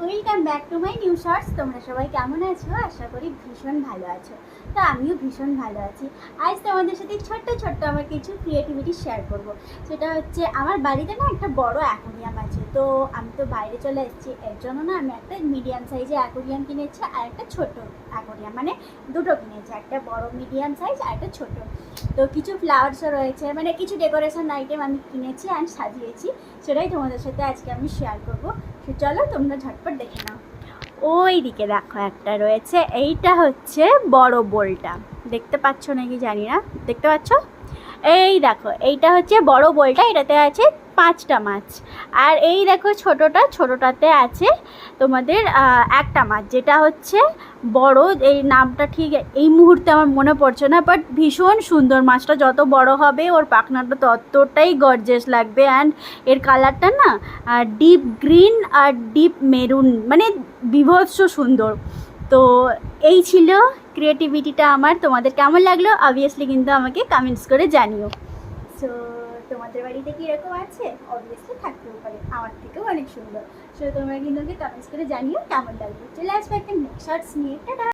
Welcome back to my new shorts. তোমরা সবাই কেমন আছো? আশা করি ভীষণ ভালো আছো। তো আমিও ভীষণ ভালো আছি। আজ তোমাদের সাথে ছোট্ট ছোট্ট আমার কিছু ক্রিয়েটিভিটি শেয়ার করব। সেটা হচ্ছে আমার বাড়িতে না একটা বড় অ্যাকোরিয়াম আছে। তো আমি তো বাইরে চলে এসেছি, এর জন্য না আমি একটা মিডিয়াম সাইজের অ্যাকোরিয়াম কিনেছি আর একটা ছোট অ্যাকোরিয়াম, মানে দুটো কিনেছি, একটা বড় মিডিয়াম সাইজ আর একটা ছোট। তো কিছু ফ্লাওয়ার্সও রয়েছে, মানে কিছু ডেকোরেশন আইটেম আমি কিনেছি অ্যান্ড সাজিয়েছি, সেটাই তোমাদের সাথে আজকে আমি শেয়ার করবো। তো চলো তোমরা ঝটপট দেখে নাও। ওই দিকে দেখো একটা রয়েছে, এইটা হচ্ছে বড় বোলটা, দেখতে পাচ্ছ নাকি জানি না, দেখতে পাচ্ছ? এই দেখো এইটা হচ্ছে বড় বোলটা, এটাতে আছে 5টা মাছ। আর এই দেখো ছোটোটাতে আছে তোমাদের একটা মাছ, যেটা হচ্ছে বড়। এই নামটা ঠিক এই মুহূর্তে আমার মনে পড়ছে না, বাট ভীষণ সুন্দর। মাছটা যত বড় হবে ওর পাখনাটা ততটাই গর্জিয়াস লাগবে। অ্যান্ড এর কালারটা না ডিপ গ্রিন আর ডিপ মেরুন, মানে বীভৎস সুন্দর। তো এই ছিল ক্রিয়েটিভিটিটা আমার। তোমাদের কেমন লাগলো অবভিয়াসলি কিন্তু আমাকে কমেন্টস করে জানিও। সো তোমাদের বাড়িতে কি এরকম আছে? অবভিয়াসলি থাকতেও পারে, আমার থেকেও অনেক সুন্দর। সো তোমরা কিন্তু আমাকে কমেন্টস করে জানিও কেমন লাগলো। চলে আসবে একটা নেক্সট শর্টস নিয়ে। টাটা।